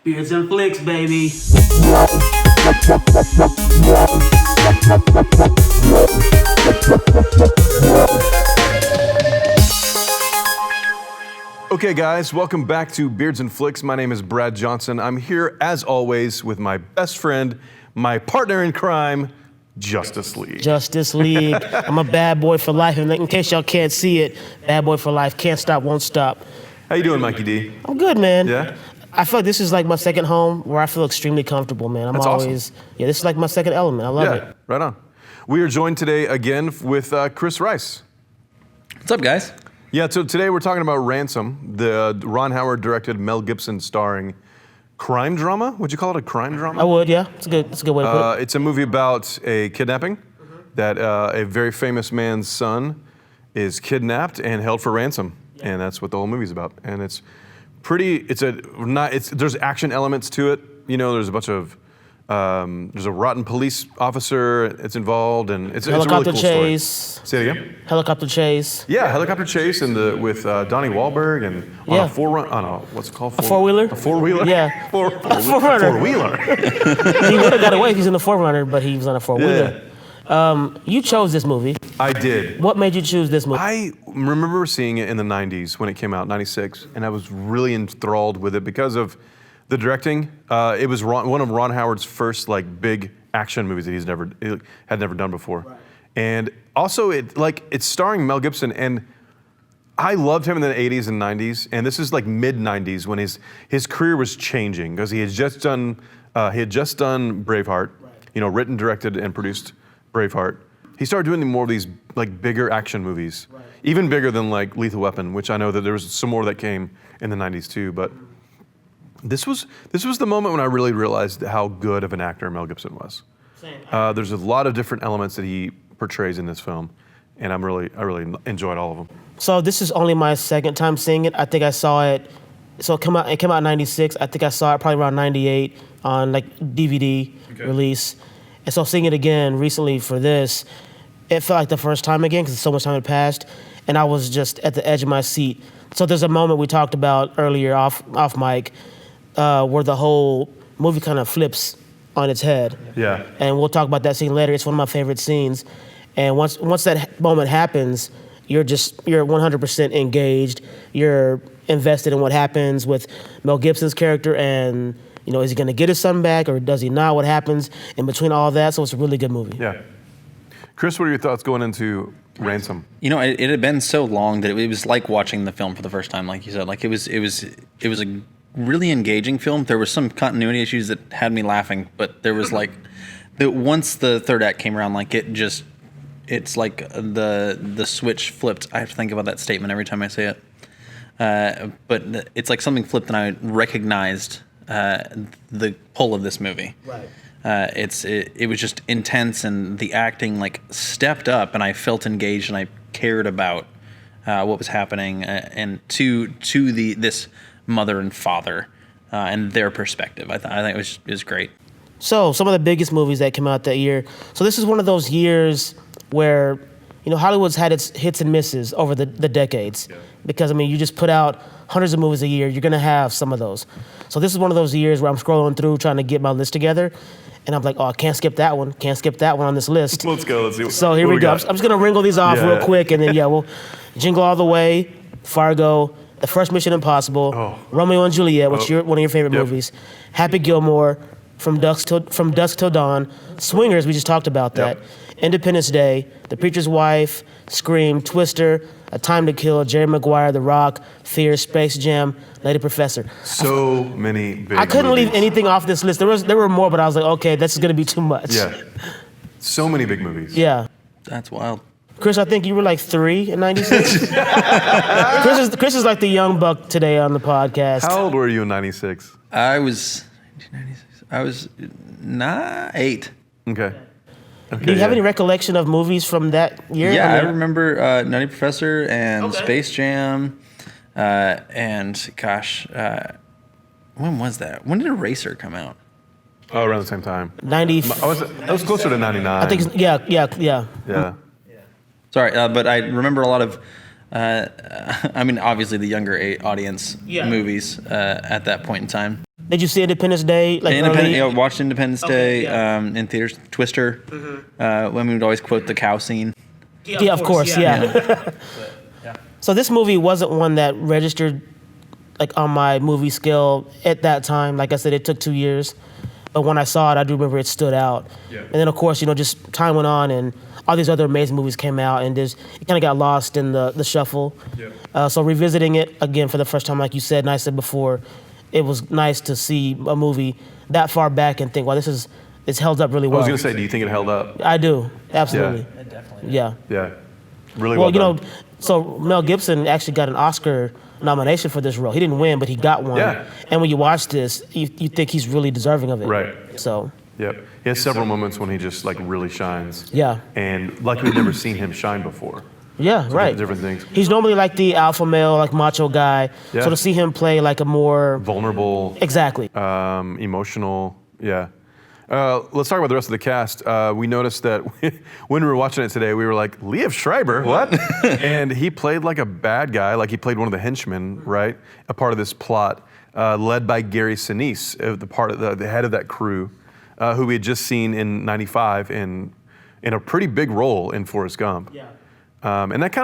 Beards and Flicks, baby. Okay, guys, welcome back to Beards and Flicks. My name is Brad Johnson. I'm here, as always, with my best friend, my partner in crime, Justice League. Justice League. I'm a bad boy for life. And in case y'all can't see it, bad boy for life. Can't stop, won't stop. How you doing, Mikey D? I'm good, man. Yeah? I feel like this is like my second home where I feel extremely comfortable, man. That's always, awesome. Yeah, this is like my second element. I love it. Right on. We are joined today again with Chris Rice. What's up, guys? Yeah, so today we're talking about Ransom, the Ron Howard directed, Mel Gibson starring crime drama. Would you call it a crime drama? I would, yeah. It's a good way to put it. It's a movie about a kidnapping, that a very famous man's son is kidnapped and held for ransom, and that's what the whole movie's about. And it's pretty. There's action elements to it. You know, there's a bunch of there's a rotten police officer that's involved, and it's a really cool chase. story. Say it again. Helicopter chase. Yeah, helicopter chase with Donnie Wahlberg and on a forerunner. On a what's it called? A four-wheeler. A four-wheeler. Yeah. Four-wheeler. He would have got away if he's in the forerunner, but he was on a four-wheeler. Yeah. You chose this movie. I did. What made you choose this movie? I remember seeing it in the 90s when it came out, 96, and I was really enthralled with it because of the directing. It was one of Ron Howard's first like big action movies that he had never done before. Right. And also it's starring Mel Gibson, and I loved him in the 80s and 90s, and this is like mid 90s when his career was changing because he had just done Braveheart, you know, written, directed, and produced Braveheart. He started doing more of these like bigger action movies, even bigger than like Lethal Weapon, which I know that there was some more that came in the 90s too. But this was the moment when I really realized how good of an actor Mel Gibson was. There's a lot of different elements that he portrays in this film, and I really enjoyed all of them. So this is only my second time seeing it. I think I saw it. So it came out in '96. I think I saw it probably around '98 on like DVD release. And so seeing it again recently for this, it felt like the first time again because so much time had passed, and I was just at the edge of my seat. So there's a moment we talked about earlier off mic where the whole movie kind of flips on its head. Yeah. And we'll talk about that scene later. It's one of my favorite scenes. And once that moment happens, you're 100% engaged. You're invested in what happens with Mel Gibson's character, and you know, is he going to get his son back or does he not? What happens in between all that? So it's a really good movie. Yeah. Chris, what are your thoughts going into Ransom? You know, it had been so long that it was like watching the film for the first time, like you said. Like it was a really engaging film. There were some continuity issues that had me laughing, but there was like once the third act came around, like it's like the switch flipped. I have to think about that statement every time I say it. But it's like something flipped, and I recognized the pull of this movie. Right. It was just intense, and the acting like stepped up, and I felt engaged, and I cared about what was happening, and to this mother and father and their perspective. I think it was great. So some of the biggest movies that came out that year. So this is one of those years where, you know, Hollywood's had its hits and misses over the decades. Yeah. Because, I mean, you just put out hundreds of movies a year, you're going to have some of those. So this is one of those years where I'm scrolling through trying to get my list together, and I'm like, oh, I can't skip that one on this list. Let's go. Let's see. So here we go. I'm just going to wrinkle these off real quick, and then, we'll Jingle All the Way, Fargo, The First Mission Impossible, Romeo and Juliet, which is one of your favorite movies, Happy Gilmore, From Dusk Till Dawn, Swingers, we just talked about that, Independence Day, The Preacher's Wife, Scream, Twister, A Time to Kill, Jerry Maguire, The Rock, Fear, Space Jam, Lady Professor. So many big I couldn't movies. leave anything off this list. There were more, but I was like, okay, this is going to be too much. Yeah. So many big movies. Yeah. That's wild. Chris, I think you were like 3 in '96. Chris is like the young buck today on the podcast. How old were you in '96? I was 8. Okay. Do you have any recollection of movies from that year? Yeah, I remember Nutty Professor and Space Jam, and gosh, when was that? When did Eraser come out? Oh, around the same time. 90. I was closer to 99. I think, yeah. Yeah. Sorry, but I remember a lot of I mean, obviously the younger audience movies at that point in time. Did you see Independence Day? Like early? Watched Independence Day yeah. in theaters. Twister. When we would always quote the cow scene. Yeah, of course, yeah. So this movie wasn't one that registered like on my movie scale at that time. Like I said, it took 2 years. But when I saw it, I do remember it stood out. Yeah. And then, of course, just time went on and all these other amazing movies came out and it kind of got lost in the shuffle. Yeah. So revisiting it again for the first time, like you said, and I said before, it was nice to see a movie that far back and think, wow, it's held up really well. I was going to say, do you think it held up? I do, absolutely. It definitely. Yeah. Yeah. Really well done. So Mel Gibson actually got an Oscar nomination for this role. He didn't win, but he got one. Yeah. And when you watch this, you think he's really deserving of it. Right. So. Yep. He has several moments when he just like really shines. Yeah. And like we've never seen him shine before. Yeah, right. Different things. He's normally like the alpha male, like macho guy. Yeah. So to see him play like a more vulnerable, exactly, emotional, yeah. Let's talk about the rest of the cast. We noticed that when we were watching it today, we were like, Liev Schreiber, what? And he played like a bad guy, like he played one of the henchmen, right? A part of this plot, led by Gary Sinise, the head of that crew, who we had just seen in '95 in a pretty big role in Forrest Gump. Yeah. And that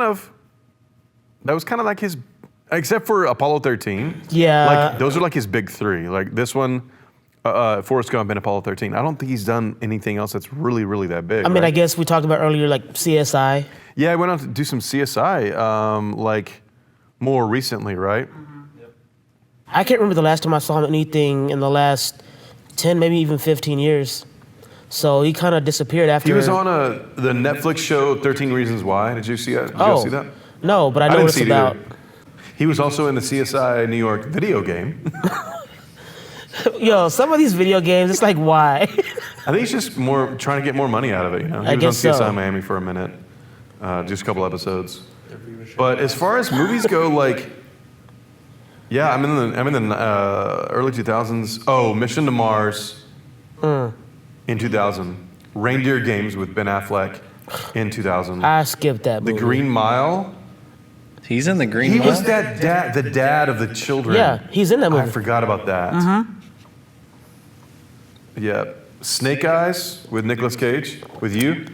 was kind of like his, except for Apollo 13. Yeah. Like those are like his big three. Like this one, Forrest Gump and Apollo 13. I don't think he's done anything else that's really, really that big. I mean, I guess we talked about earlier, like CSI. Yeah, I went on to do some CSI, like more recently, right? Mm-hmm. Yep. I can't remember the last time I saw him in anything in the last 10, maybe even 15 years. So he kind of disappeared after. He was on the Netflix show 13 Reasons Why. Did you see that? Did you guys see that? No, but I know what it's about. He was also in the CSI New York video game. Yo, some of these video games, it's like, why? I think he's just more trying to get more money out of it. He was on CSI Miami for a minute, just a couple episodes. But as far as movies go, like, yeah, I'm in the early 2000s. Oh, Mission to Mars in 2000. Reindeer Games with Ben Affleck in 2000. I skipped that movie. The Green Mile. He's in The Green Mile? He was that the dad of the children. Yeah, he's in that movie. I forgot about that. Mm-hmm. Yeah. Snake Eyes with Nicolas Cage, with you.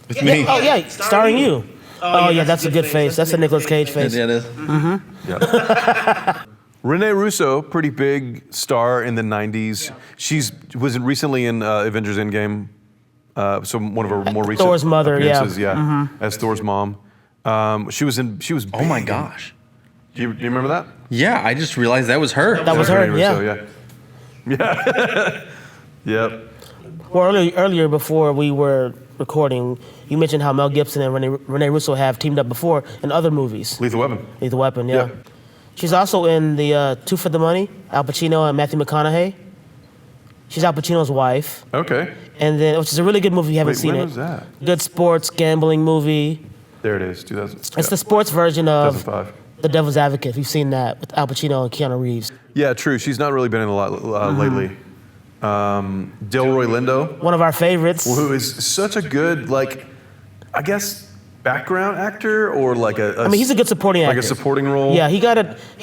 With me. Oh, yeah, starring you. Oh, yeah, that's a good face. That's a Nicolas Cage face. Yeah, it is. Mm-hmm. Yeah. Renee Russo, pretty big star in the 90s. She was recently in Avengers Endgame. So one of her more recent Thor's mother, appearances, Mm-hmm. as Thor's mom. She was big. Oh my gosh. Do you remember that? Yeah, I just realized that was her. That was her, Renee Russo, yeah. Yep. Well, earlier before we were recording, you mentioned how Mel Gibson and Renee Russo have teamed up before in other movies. Lethal Weapon. Lethal Weapon, yeah. Yep. She's also in the Two for the Money, Al Pacino and Matthew McConaughey. She's Al Pacino's wife. Okay. And then, which is a really good movie if you haven't seen when it. was that? Good sports gambling movie. There it is, 2000. It's the sports version of 2005. The Devil's Advocate, if you've seen that, with Al Pacino and Keanu Reeves. Yeah, true. She's not really been in a lot lately. Delroy Lindo, One of our favorites. who is such a good, like, I guess, background actor or like I mean, he's a good supporting actor. like a supporting role. Yeah, he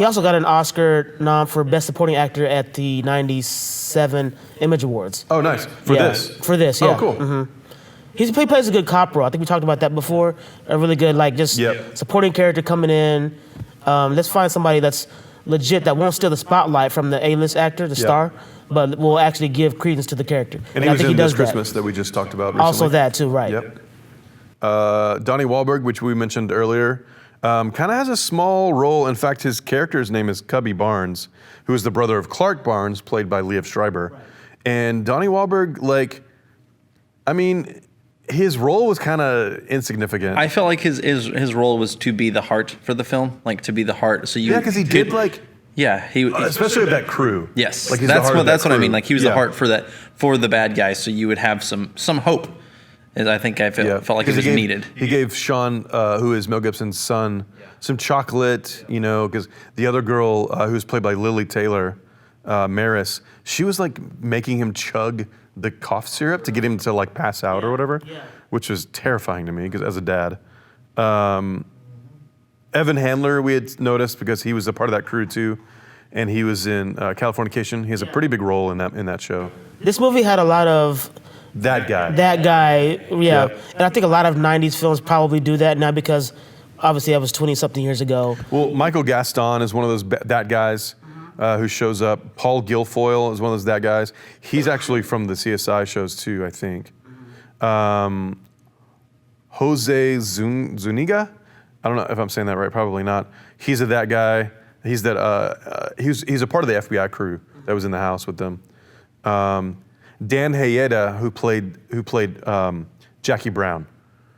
also got an Oscar nom for Best Supporting Actor at the '97 Image Awards. Oh, nice. For this. For this, yeah. Oh, cool. Mm-hmm. He plays a good cop role. I think we talked about that before. A really good, like, just supporting character coming in. Let's find somebody that's legit that won't steal the spotlight from the A-list actor, the star, but will actually give credence to the character. And he was in This Christmas that we just talked about recently. Also that too, right? Yep. Donnie Wahlberg, which we mentioned earlier, kind of has a small role. In fact, his character's name is Cubby Barnes, who is the brother of Clark Barnes, played by Liev Schreiber. Right. And Donnie Wahlberg, like, I mean, his role was kind of insignificant. I felt like his role was to be the heart for the film, like to be the heart. So you because he did like he especially with that crew. Yes, like that's what I mean. Like he was the heart for the bad guys, so you would have some hope. And I think I felt like it was needed. He gave Sean, who is Mel Gibson's son, some chocolate. You know, because the other girl who's played by Lily Taylor, Maris, she was like making him chug the cough syrup to get him to like pass out or whatever, which was terrifying to me because as a dad. Evan Handler, we had noticed because he was a part of that crew too, and he was in Californication. He has a pretty big role in that show. This movie had a lot of That guy. that guy, yeah. And I think a lot of 90s films probably do that now because obviously that was 20-something years ago. Well, Michael Gaston is one of those that guys who shows up. Paul Guilfoyle is one of those that guys. He's actually from the CSI shows too, I think. Jose Zuniga? I don't know if I'm saying that right, probably not. He's that guy. He's a part of the FBI crew that was in the house with them. Dan Hayeda, who played Jackie Brown,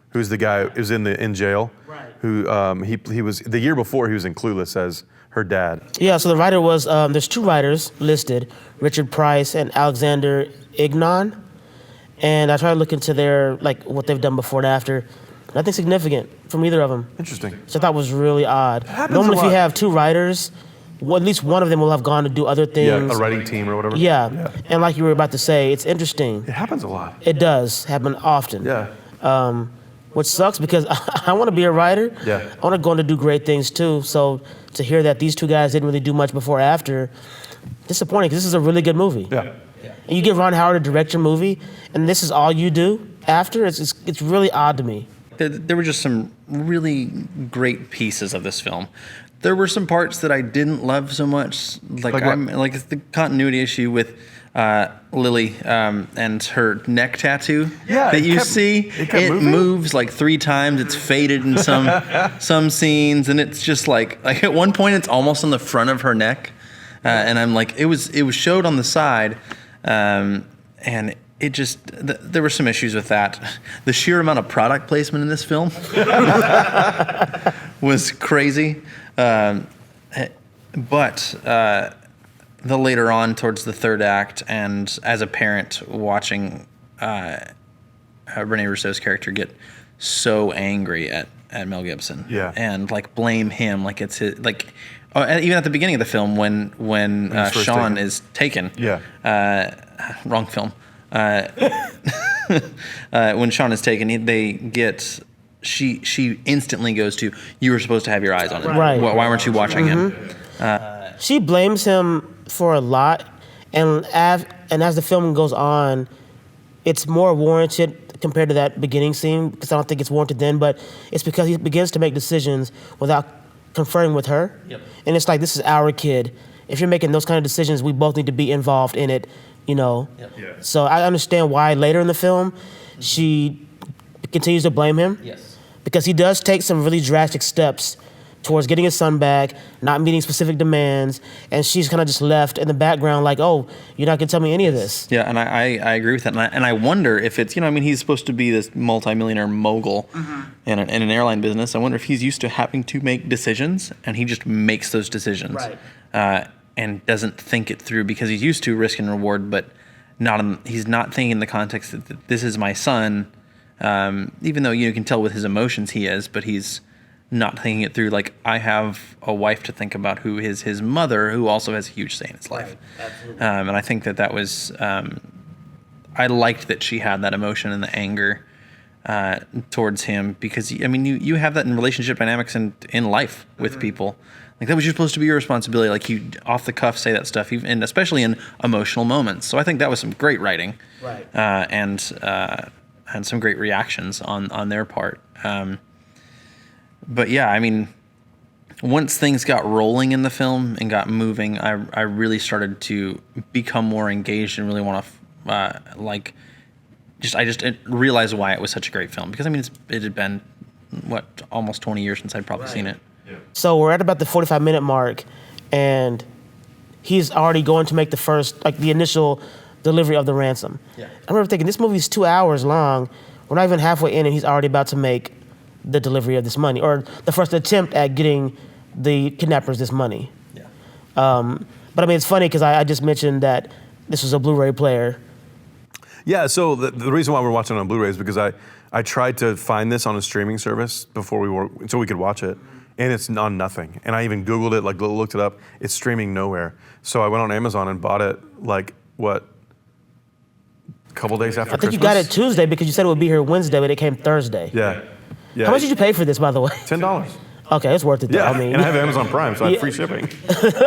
who's the guy who's in jail. Right. Who he was the year before he was in Clueless as her dad. Yeah, so the writer was, there's two writers listed, Richard Price and Alexander Ignon. And I tried to look into their, what they've done before and after. Nothing significant from either of them. Interesting. Which I thought was really odd. Normally if you have two writers, at least one of them will have gone to do other things. Yeah, a writing team or whatever. Yeah. And like you were about to say, it's interesting. It happens a lot. It does happen often. Yeah. Which sucks because I want to be a writer. Yeah. I want to go on to do great things too. So to hear that these two guys didn't really do much before or after, disappointing because this is a really good movie. Yeah. And you get Ron Howard to direct your movie, and this is all you do after. It's really odd to me. There were just some really great pieces of this film. There were some parts that I didn't love so much, like the continuity issue with Lily and her neck tattoo that you see. It moves like 3 times. It's faded in some scenes, and it's just like at one point it's almost on the front of her neck, and I'm like, it was showed on the side, and it just there were some issues with that. The sheer amount of product placement in this film was crazy. But the later on towards the third act, and as a parent watching Rene Russo's character get so angry at Mel Gibson, and blame him like it's his, even at the beginning of the film when Sean is taken, wrong film. When Sean is taken, she instantly goes to, you were supposed to have your eyes on him. Right. Why weren't you watching him? She blames him for a lot, and as the film goes on, it's more warranted compared to that beginning scene because I don't think it's warranted then, but it's because he begins to make decisions without conferring with her. Yep. And it's like, this is our kid. If you're making those kind of decisions, we both need to be involved in it, Yep. Yeah. So I understand why later in the film she continues to blame him. Yes. Because he does take some really drastic steps towards getting his son back, not meeting specific demands, and she's kind of just left in the background like, oh, you're not going to tell me any of this. Yeah, and I agree with that. And I wonder if it's, he's supposed to be this multimillionaire mogul in an airline business. I wonder if he's used to having to make decisions, and he just makes those decisions. Right. And doesn't think it through because he's used to risk and reward, but he's not thinking in the context that this is my son, even though you can tell with his emotions he is, but he's not thinking it through. Like, I have a wife to think about who is his mother, who also has a huge say in his life. Right. Absolutely. And I think that was, I liked that she had that emotion and the anger towards him because, you have that in relationship dynamics and in life with people. Like, that was supposed to be your responsibility. Like, you off the cuff say that stuff, and especially in emotional moments. So I think that was some great writing, right? And some great reactions on their part. But yeah, once things got rolling in the film and got moving, I really started to become more engaged and really want to I just realized why it was such a great film because it had been almost 20 years since I'd probably seen it. Yeah. So we're at about the 45-minute mark, and he's already going to make the initial delivery of the ransom. Yeah. I remember thinking, this movie's 2 hours long. We're not even halfway in, and he's already about to make the delivery of this money, or the first attempt at getting the kidnappers this money. Yeah. But it's funny because I just mentioned that this was a Blu-ray player. Yeah, so the reason why we're watching it on Blu-ray is because I tried to find this on a streaming service so we could watch it. And it's on nothing. And I even Googled it, looked it up. It's streaming nowhere. So I went on Amazon and bought it, a couple days after Christmas? I think you got it Tuesday because you said it would be here Wednesday, but it came Thursday. Yeah. How much did you pay for this, by the way? $10. Okay, it's worth it though. Yeah, I mean, and I have Amazon Prime, so I have free shipping.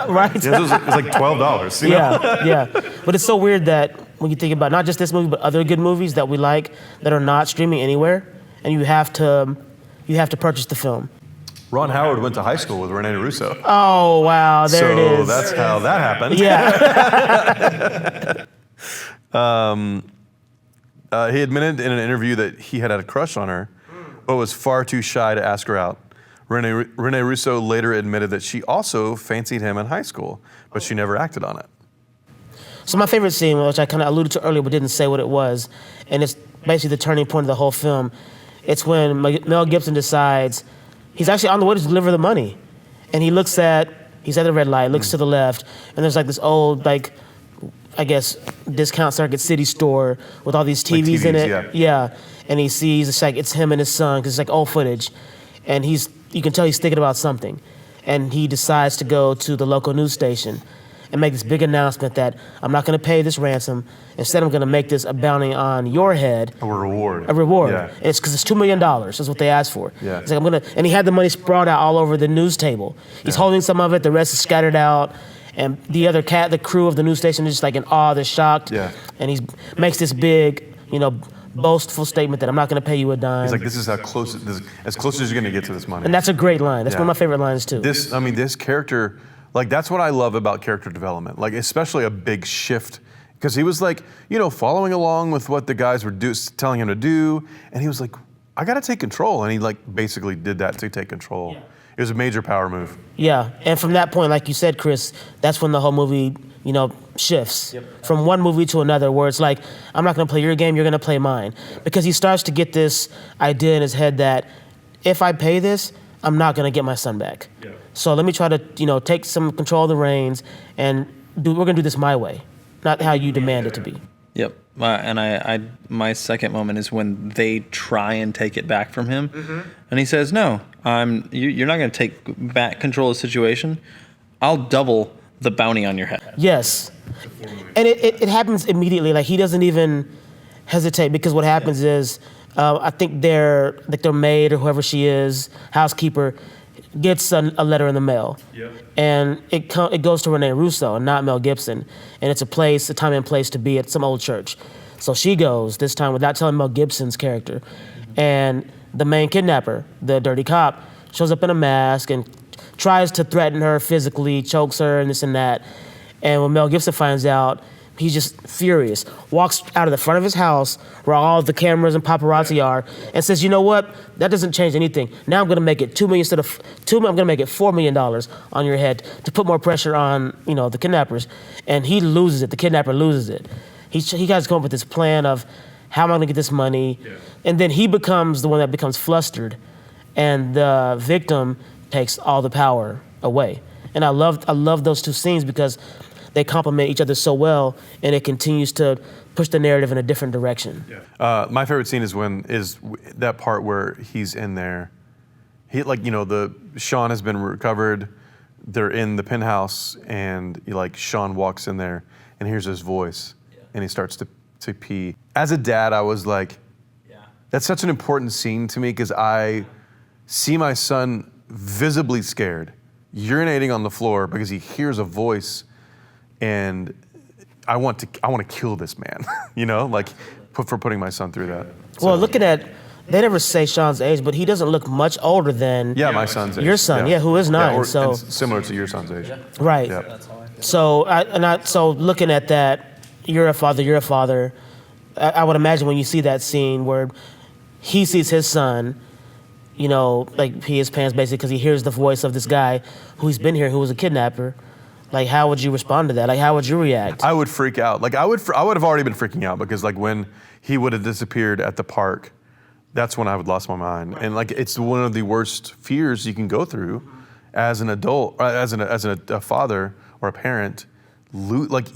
right? It was like $12. You know? Yeah. But it's so weird that when you think about not just this movie, but other good movies that we like that are not streaming anywhere, and you have to purchase the film. Ron Howard went to high school with Rene Russo. Oh wow, there it is. So that's how that happened. Yeah. He admitted in an interview that he had a crush on her, but was far too shy to ask her out. Rene Russo later admitted that she also fancied him in high school, but she never acted on it. So my favorite scene, which I kind of alluded to earlier but didn't say what it was, and it's basically the turning point of the whole film. It's when Mel Gibson decides he's actually on the way to deliver the money. And he's at the red light, looks to the left, and there's like this old, like, I guess, discount circuit city store with all these TVs in it. Yeah. And he sees, it's him and his son, because it's like old footage. And you can tell he's thinking about something. And he decides to go to the local news station and make this big announcement that I'm not going to pay this ransom. Instead, I'm going to make this a bounty on your head. A reward. Yeah. And it's because it's $2 million. That's what they asked for. Yeah. It's like, and he had the money sprawled out all over the news table. He's holding some of it. The rest is scattered out. And the crew of the news station is just like in awe. They're shocked. Yeah. And he makes this big, boastful statement that I'm not going to pay you a dime. He's like, this is as close as you're going to get to this money. And that's a great line. That's one of my favorite lines too. This character, like, that's what I love about character development, like, especially a big shift. Because he was like, following along with what the guys were telling him to do. And he was like, I got to take control. And he like basically did that to take control. Yeah. It was a major power move. Yeah. And from that point, like you said, Chris, that's when the whole movie, shifts from one movie to another, where it's like, I'm not going to play your game, you're going to play mine. Because he starts to get this idea in his head that if I pay this, I'm not going to get my son back. Yeah. So let me try to, take some control of the reins, and we're going to do this my way, not how you demand it to be. Yep. And my second moment is when they try and take it back from him, and he says, "No, you're not going to take back control of the situation. I'll double the bounty on your head." Yes, and it happens immediately. Like, he doesn't even hesitate, because what happens is, I think their maid or whoever she is, housekeeper, gets a letter in the mail. Yep. And it goes to Rene Russo and not Mel Gibson. And it's a time and place to be at some old church. So she goes, this time without telling Mel Gibson's character. And the main kidnapper, the dirty cop, shows up in a mask and tries to threaten her physically, chokes her and this and that. And when Mel Gibson finds out, he's just furious, walks out of the front of his house where all the cameras and paparazzi are, and says, you know what? That doesn't change anything. Now I'm going to make it $2 million instead of $2 million. I'm going to make it $4 million on your head to put more pressure on, the kidnappers. And he loses it. The kidnapper loses it. He guys come up with this plan of, how am I going to get this money? Yeah. And then he becomes the one that becomes flustered, and the victim takes all the power away. And I love those two scenes, because they complement each other so well, and it continues to push the narrative in a different direction. Yeah. My favorite scene is that part where he's in there. Sean has been recovered. They're in the penthouse, and Sean walks in there and hears his voice, and he starts to pee. As a dad, I was like, that's such an important scene to me, because I see my son visibly scared, urinating on the floor because he hears a voice. And I want to kill this man, for putting my son through that. So. Well, looking at, they never say Sean's age, but he doesn't look much older than my son's age. Your son, who is 9. Yeah, so similar to your son's age. Right. Yep. So looking at that, you're a father. I would imagine when you see that scene where he sees his son, pee his pants basically because he hears the voice of this guy who's been here, who was a kidnapper. Like, how would you respond to that? Like, how would you react? I would freak out. Like, I would have already been freaking out, because when he would have disappeared at the park, that's when I would lost my mind. And it's one of the worst fears you can go through as an adult, as a father or a parent.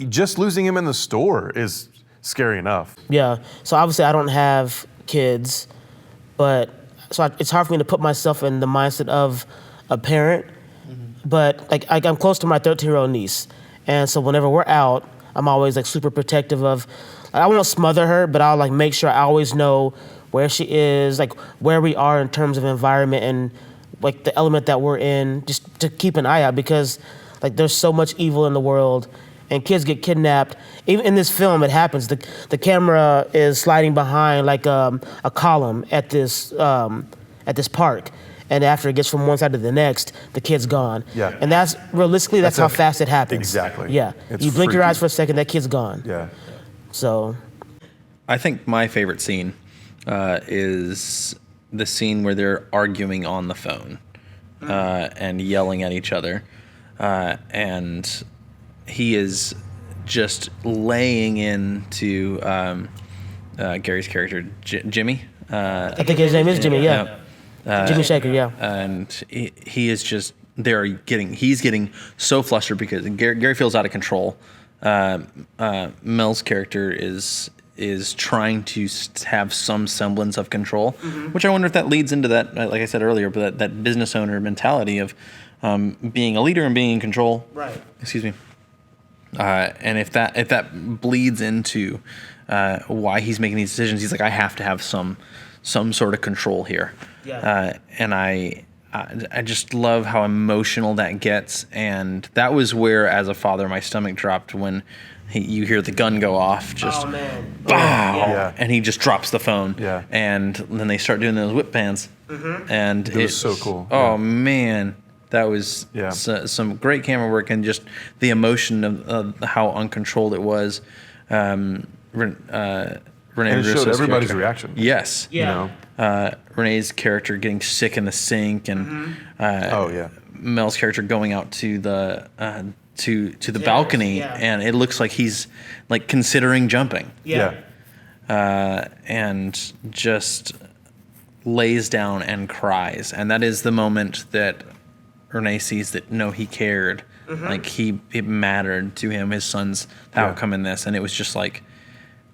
Just losing him in the store is scary enough. Yeah. So obviously I don't have kids, but it's hard for me to put myself in the mindset of a parent. But I'm close to my 13-year-old niece, and so whenever we're out, I'm always super protective of. I won't smother her, but I'll make sure I always know where she is, where we are in terms of environment and like the element that we're in, just to keep an eye out, because like there's so much evil in the world, and kids get kidnapped. Even in this film, it happens. The camera is sliding behind like a column at this park, and after it gets from one side to the next, the kid's gone. Yeah. And that's realistically that's how fast it happens. Exactly. Yeah. It's you blink your freaky. eyes for a second, that kid's gone. Yeah. So. I think my favorite scene is the scene where they're arguing on the phone and yelling at each other. And he is just laying into Gary's character, Jimmy. I think his name is Jimmy, yeah. Jimmy Shaker, yeah. And he is just, he's getting so flustered because Gary feels out of control. Mel's character is trying to have some semblance of control, which I wonder if that leads into that, like I said earlier, but that business owner mentality of being a leader and being in control. Right. Excuse me. And if that bleeds into why he's making these decisions, he's like, I have to have some sort of control here. Yeah. And I just love how emotional that gets, and that was where, as a father, my stomach dropped when you hear the gun go off, just Oh, man. bow, Yeah. and he just drops the phone. Yeah. And then they start doing those whip pans, and It was so cool. Oh man, that was Yeah. some great camera work, and just the emotion of how uncontrolled it was. Renee And it showed Russo's everybody's character. reaction. Yes. Yeah. You know? Renee's character getting sick in the sink, and Oh yeah. Mel's character going out to the to the balcony, yeah. and it looks like he's like considering jumping, Yeah. and just lays down and cries, and that is the moment that Renee sees that no, he cared, like it mattered to him, his son's outcome in this, and it was just like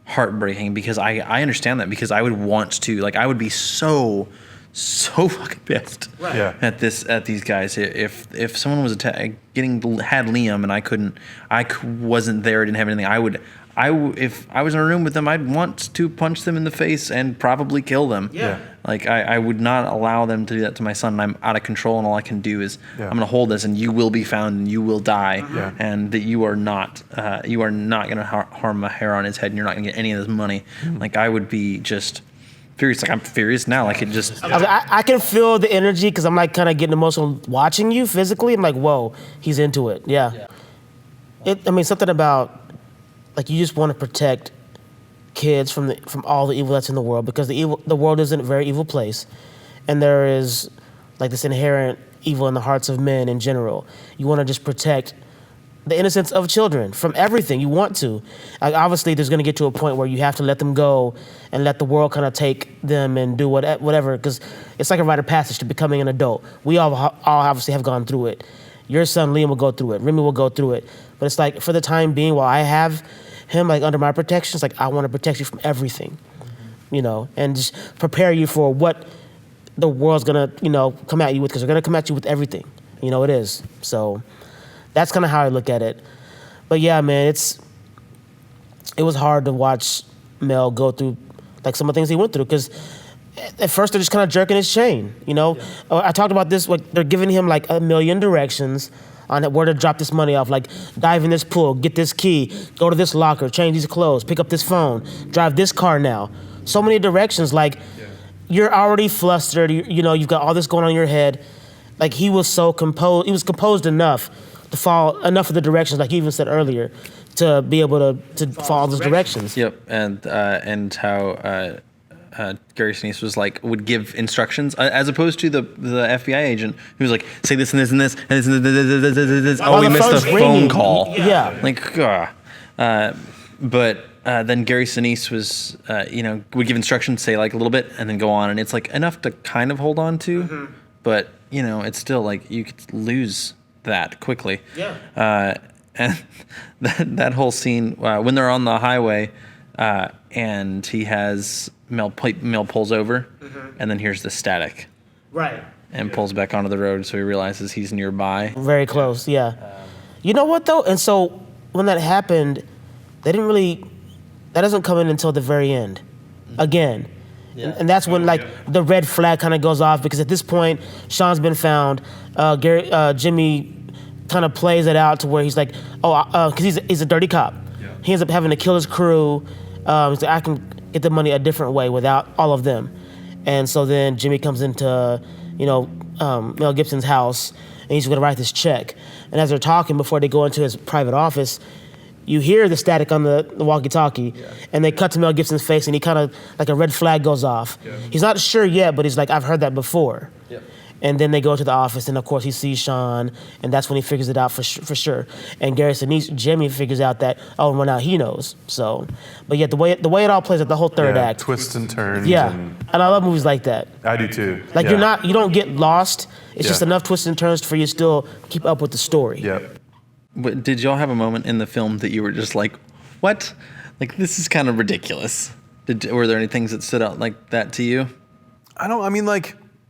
heartbreaking, because I understand that, because I would want to, like, I would be so fucking pissed Right. Yeah. at these guys if someone was had Liam and I wasn't there, didn't have anything, if I was in a room with them, I'd want to punch them in the face and probably kill them. Yeah. Like I would not allow them to do that to my son. And I'm out of control, and all I can do is Yeah. I'm going to hold this, and you will be found, and you will die, Yeah. and that you are not going to harm a hair on his head, and you're not going to get any of this money. Like, I would be just furious. Like, I'm furious now. Like, it just I can feel the energy, because I'm like kind of getting emotional watching you physically. I'm like, whoa, he's into it. Yeah. Something about, like, you just want to protect kids from all the evil that's in the world, because the world is a very evil place, and there is like this inherent evil in the hearts of men in general. You want to just protect the innocence of children from everything. You want to. Like, obviously, there's going to get to a point where you have to let them go and let the world kind of take them and do whatever, because it's like a rite of passage to becoming an adult. We all obviously have gone through it. Your son Liam will go through it. Remy will go through it. But it's like, for the time being, while I have him like under my protection, it's like, I want to protect you from everything, and just prepare you for what the world's gonna, come at you with, because they're gonna come at you with everything. It is. So that's kind of how I look at it. But yeah, man, it was hard to watch Mel go through like some of the things he went through, because at first they're just kind of jerking his chain. I talked about this. Like, they're giving him like a million directions on where to drop this money off, like dive in this pool, get this key, go to this locker, change these clothes, pick up this phone, drive this car now. So many directions. Like, you're already flustered. You've got all this going on in your head. Like, he was so composed. He was composed enough to follow enough of the directions, like you even said earlier, to be able to follow those directions. Yep, and how Gary Sinise would give instructions, as opposed to the FBI agent who was like, say this and this and this and this and this. Oh, we missed a phone call. Yeah. Like, but then Gary Sinise was, would give instructions, say like a little bit, and then go on, and it's like enough to kind of hold on to, but it's still like you could lose that quickly. Yeah. And that whole scene when they're on the highway, and he has Mel pulls over, and then here's the static, Right. and pulls back onto the road, so he realizes he's nearby. Very close, yeah. You know what, though? And so when that happened, that doesn't come in until the very end. Again. And that's when like the red flag kind of goes off, because at this point Sean's been found. Jimmy kind of plays it out to where he's like, because he's a dirty cop. Yeah. He ends up having to kill his crew. He's like, I can get the money a different way without all of them. And so then Jimmy comes into, Mel Gibson's house, and he's gonna write this check. And as they're talking before they go into his private office, you hear the static on the walkie-talkie, and they cut to Mel Gibson's face, and he kind of, like a red flag goes off. Yeah. He's not sure yet, but he's like, I've heard that before. Yep. And then they go to the office, and of course he sees Sean, and that's when he figures it out for sure. And Gary Sinise, Jimmy figures out that, well, now he knows. So, but yet the way it all plays out, the whole third act. Twists and turns. Yeah, and I love movies like that. I do too. Like you don't get lost. It's just enough twists and turns for you to still keep up with the story. Yep. But did y'all have a moment in the film that you were just like, what? Like, this is kind of ridiculous. Were there any things that stood out like that to you?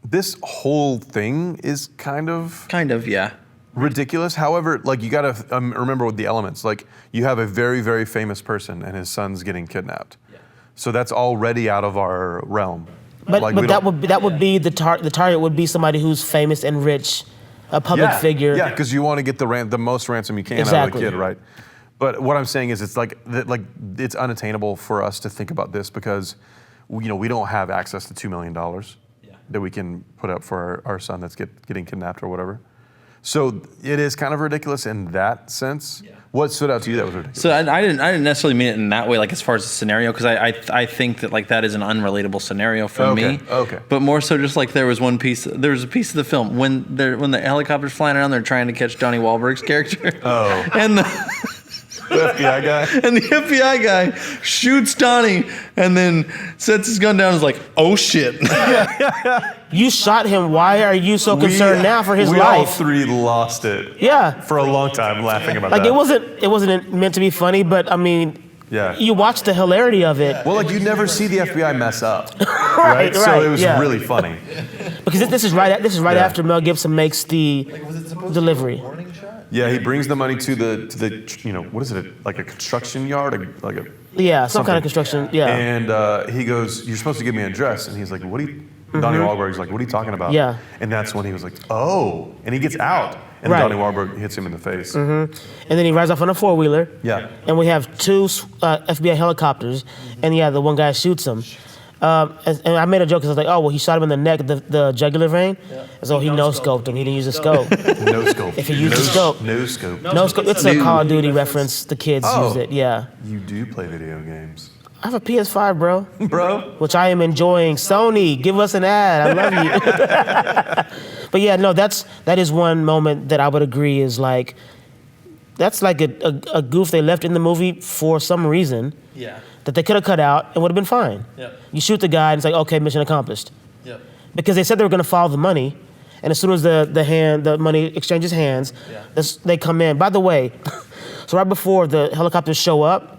This whole thing is kind of, yeah, ridiculous. However, like, you gotta remember with the elements. Like, you have a very, very famous person and his son's getting kidnapped. Yeah. So that's already out of our realm. But that would be the target would be somebody who's famous and rich. A public figure. Yeah, because you want to get the most ransom you can out of the kid, right? But what I'm saying is, it's it's unattainable for us to think about this, because we don't have access to $2 million that we can put up for our son that's getting kidnapped or whatever. So it is kind of ridiculous in that sense. Yeah. What stood out to you that was ridiculous? So I didn't necessarily mean it in that way, like as far as the scenario, because I think that like that is an unrelatable scenario for me. Okay. But more so, just like there was a piece of the film when the helicopter's flying around, they're trying to catch Donnie Wahlberg's character. Oh. And the FBI guy. And the FBI guy shoots Donnie and then sets his gun down and is like, oh shit. You shot him. Why are you so concerned now for his life? We all three lost it. Yeah. For a long time laughing about that. Like, it wasn't meant to be funny, but I mean, you watch the hilarity of it. Well, like, you never see the FBI mess up. right? So it was really funny. Because this is right after Mel Gibson makes the delivery. Yeah, he brings the money to the what is it, like a construction yard, some kind of construction, And he goes, "You're supposed to give me an address," and he's like, "What are you?" Donnie Wahlberg's like, "What are you talking about?" Yeah. And that's when he was like, "Oh," and he gets out, and Donnie Wahlberg hits him in the face. And then he rides off on a four-wheeler. Yeah. And we have two FBI helicopters, and the one guy shoots him. And I made a joke because I was like, oh, well, he shot him in the neck, the jugular vein. Yeah. So he no-scoped him. He didn't use a scope. No scope. If he used a scope. No scope. No scope. It's a Call of Duty reference. The kids use it, You do play video games. I have a PS5, bro. Bro? Which I am enjoying. Sony, give us an ad. I love you. But yeah, no, that is one moment that I would agree is like, that's like a goof they left in the movie for some reason. Yeah. That they could have cut out and would have been fine. Yep. You shoot the guy and it's like, okay, mission accomplished. Yep. Because they said they were going to follow the money, and as soon as the money exchanges hands, they come in. By the way, so right before the helicopters show up,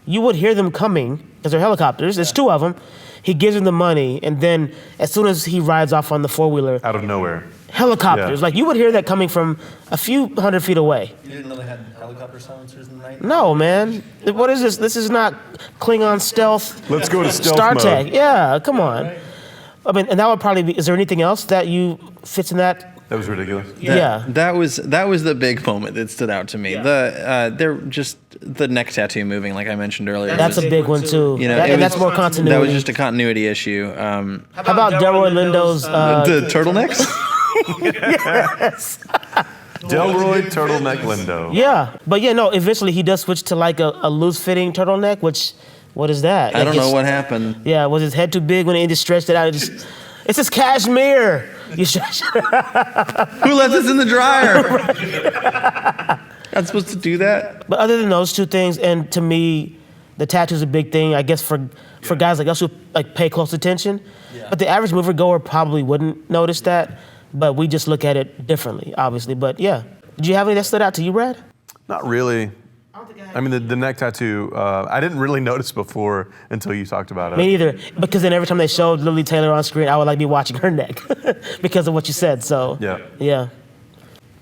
you would hear them coming because they're helicopters. There's two of them. He gives them the money, and then as soon as he rides off on the four-wheeler, out of nowhere, helicopters. Yeah. Like, you would hear that coming from a few hundred feet away. You didn't know they had helicopter silencers in the night? No, man. What is this? This is not Klingon stealth. Let's go to stealth Star mode. Trek. Yeah, come on. Right. I mean, and that would probably be. Is there anything else that fits in that? That was ridiculous. That was the big moment that stood out to me. Yeah. They're just the neck tattoo moving, like I mentioned earlier. That's a big one too. That's more continuity. That was just a continuity issue. How about Delroy Lindo's the turtlenecks? Yes. Delroy turtleneck Lindo. Yeah, but eventually he does switch to like a loose-fitting turtleneck, which, what is that? I don't know what happened. Yeah, was his head too big when he just stretched it out? It's just cashmere. Who left this in the dryer? Not supposed to do that. But other than those two things, and to me, the tattoo's a big thing, I guess, for guys like us who like pay close attention. Yeah. But the average moviegoer probably wouldn't notice that. But we just look at it differently, obviously. But yeah, did you have any that stood out to you, Brad? Not really. I mean, the neck tattoo, I didn't really notice before until you talked about it. Me neither, because then every time they showed Lily Taylor on screen, I would like be watching her neck because of what you said. So yeah.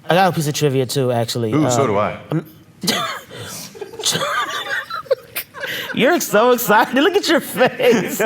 I got a piece of trivia too, actually. Ooh, so do I. You're so excited. Look at your face.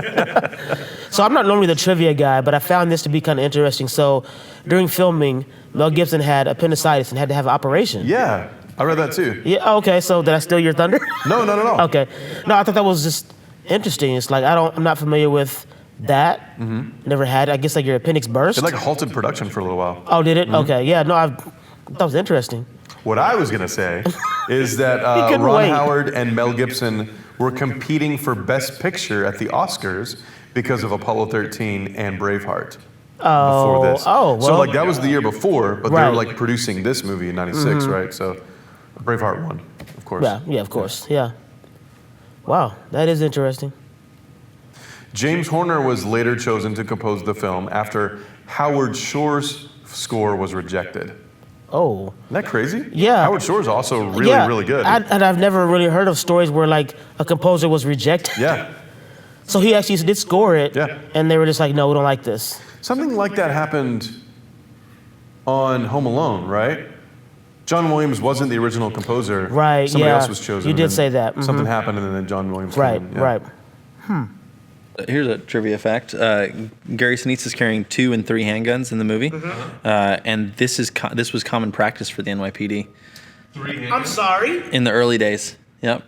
So I'm not normally the trivia guy, but I found this to be kind of interesting. So during filming, Mel Gibson had appendicitis and had to have an operation. Yeah, I read that too. Yeah. Okay. So did I steal your thunder? No. Okay. No, I thought that was just interesting. It's like I'm not familiar with that. Never had. I guess like your appendix burst. It like halted production for a little while. Oh, did it? Okay. Yeah. No, I thought it was interesting. What I was gonna say is that couldn't Ron wait. Howard and Mel Gibson were competing for Best Picture at the Oscars because of Apollo 13 and Braveheart. Before this. Oh, So well. like that was the year before, but they Right. were like producing this movie in '96, right? So Braveheart won, of course. Yeah. Of course. Yeah. Wow, that is interesting. James Horner was later chosen to compose the film after Howard Shore's score was rejected. Oh. Isn't that crazy? Yeah. Howard Shore's also really, Yeah, really good. and I've never really heard of stories where like a composer was rejected. Yeah. So he actually did score it. Yeah. And they were just like, no, we don't like this. Something like that happened on Home Alone, right? John Williams wasn't the original composer. Right, Somebody yeah. else was chosen. You and did then say that, mhm. Something happened and then John Williams Right. came in, yeah. Right. Here's a trivia fact. Gary Sinise is carrying 2 and 3 handguns in the movie, and this was common practice for the NYPD I'm sorry. in the early days. Yep.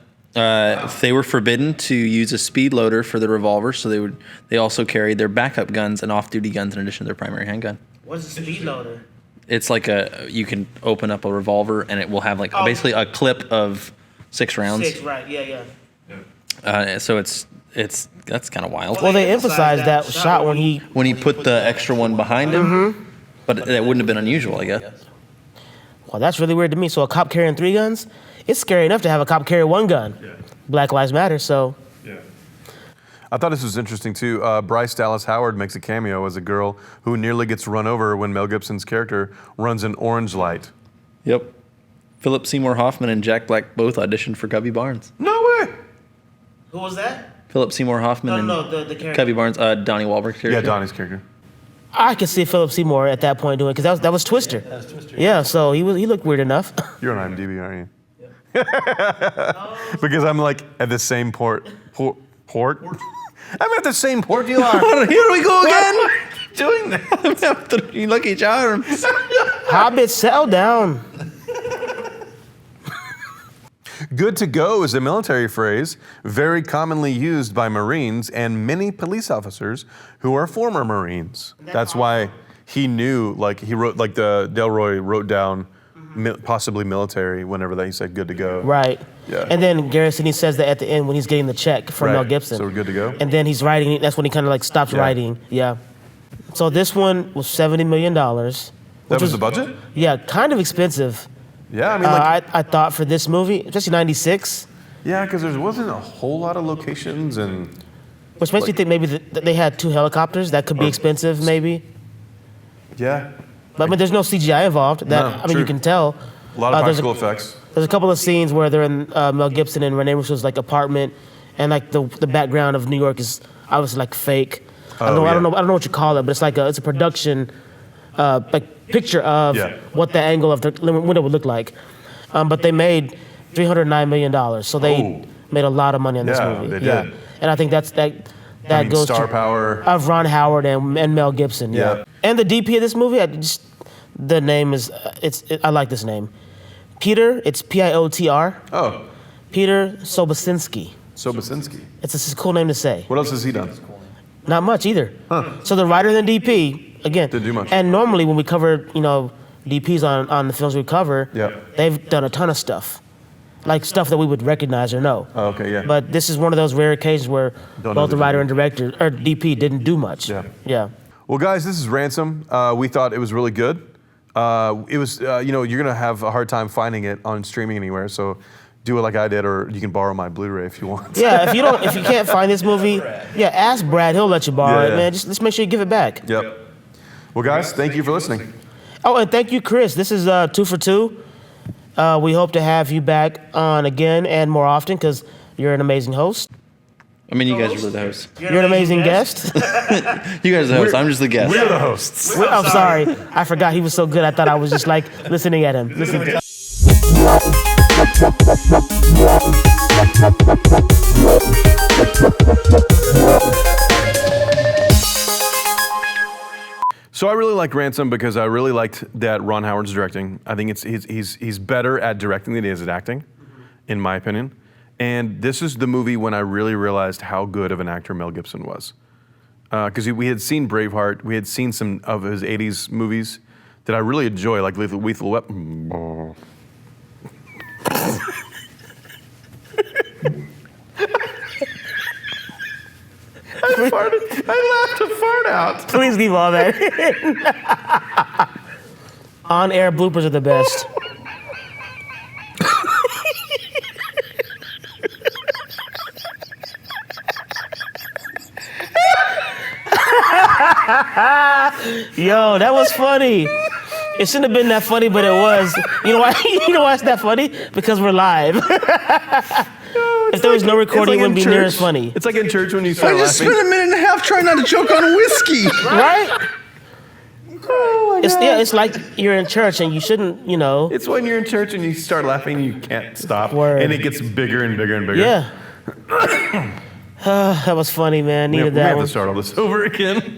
They were forbidden to use a speed loader for the revolver, so they also carried their backup guns and off-duty guns in addition to their primary handgun. What's a speed loader? It's like you can open up a revolver and it will have like basically a clip of 6 rounds. 6, right? Yeah. So that's kind of wild. Well, they emphasized that shot when he. When he put the extra one behind him, but that wouldn't have been unusual, I guess. Well, that's really weird to me. So a cop carrying 3 guns? It's scary enough to have a cop carry 1 gun. Yeah. Black Lives Matter. So. Yeah. I thought this was interesting too. Bryce Dallas Howard makes a cameo as a girl who nearly gets run over when Mel Gibson's character runs an orange light. Yep. Philip Seymour Hoffman and Jack Black both auditioned for Cubby Barnes. No way. Who was that? Philip Seymour Hoffman No, and the character. Cubby Barnes, Donnie Wahlberg's character. Yeah, Donnie's character. I could see Philip Seymour at that point doing it because that was Twister. That was Twister. Yeah, so he looked weird enough. You're on IMDb, aren't you? Because I'm like at the same port. I'm at the same port you are. Here we go again. Doing that. You lucky charms. Hobbit, settle down. Good to go is a military phrase very commonly used by Marines and many police officers who are former Marines. That's why he knew, like he wrote, like the Delroy wrote down possibly military whenever he said good to go. Right. Yeah. And then Garrison, he says that at the end when he's getting the check from Mel Right. Gibson. So we're good to go? And then he's writing, that's when he kind of like stops Yeah. writing. Yeah. So this one was $70 million. That was the budget? Yeah, kind of expensive. Yeah, I mean, like, I thought for this movie, especially 96, yeah, because there wasn't a whole lot of locations and. which makes me think maybe that they had 2 helicopters. That could be expensive, maybe. Yeah, But I mean, there's no CGI involved. That No, I mean, true. you can tell. a lot of there's practical effects. There's a couple of scenes where they're in Mel Gibson and Renee Russo's like apartment, and like the background of New York is obviously like fake. I don't yeah. know what you call it, but it's like it's a production, like picture of Yeah. what the angle of the window would look like. But they made $309 million, so they Oh. made a lot of money on this Yeah, movie. they did. And I think that I mean, goes star to power. of Ron Howard and Mel Gibson. Yeah. And the DP of this movie, the name is I like this name. Peter, it's Piotr. Oh, Peter Sobocinski. Sobocinski. It's a cool name to say. What else has he done? Not much either. So the writer and the DP, again. Didn't do much. And normally when we cover, DPs on the films we cover, Yeah. they've done a ton of stuff. Like stuff that we would recognize or know. Oh, okay, yeah. But this is one of those rare occasions where Don't know both the the writer and director, or DP, didn't do much. Yeah. Yeah. Well, guys, this is Ransom. We thought it was really good. It was, you're going to have a hard time finding it on streaming anywhere, so do it like I did, or you can borrow my Blu-ray if you want. Yeah, if you can't find this movie, ask Brad. He'll let you borrow Yeah, it, yeah. man. Just make sure you give it back. Yep. Well, guys, thank you for listening. Oh, and thank you, Chris. This is 2 for 2. We hope to have you back on again and more often because you're an amazing host. I mean, you guys are really the hosts. You're an amazing guest. You guys are the hosts. I'm just the guest. We're the hosts. I'm sorry. I forgot he was so good. I thought I was just like listening at him. Listening to really liked Ransom because I really liked that Ron Howard's directing. I think he's better at directing than he is at acting, in my opinion. And this is the movie when I really realized how good of an actor Mel Gibson was. Because we had seen Braveheart, we had seen some of his 80s movies that I really enjoy, like Lethal Weapon. I laughed a fart out. Please leave all that in. On-air bloopers are the best. Yo, that was funny. It shouldn't have been that funny, but it was. You know why? You know why it's that funny? Because we're live. If there was no recording, it wouldn't be near as funny. It's like in church when you start I just laughing. spent a minute and a half trying not to choke on whiskey. Right? It's like you're in church and you shouldn't, you know. It's when you're in church and you start laughing, you can't stop, Word. and it gets bigger and bigger and bigger. Yeah. That was funny, man. We Needed have that to one. start all this over again.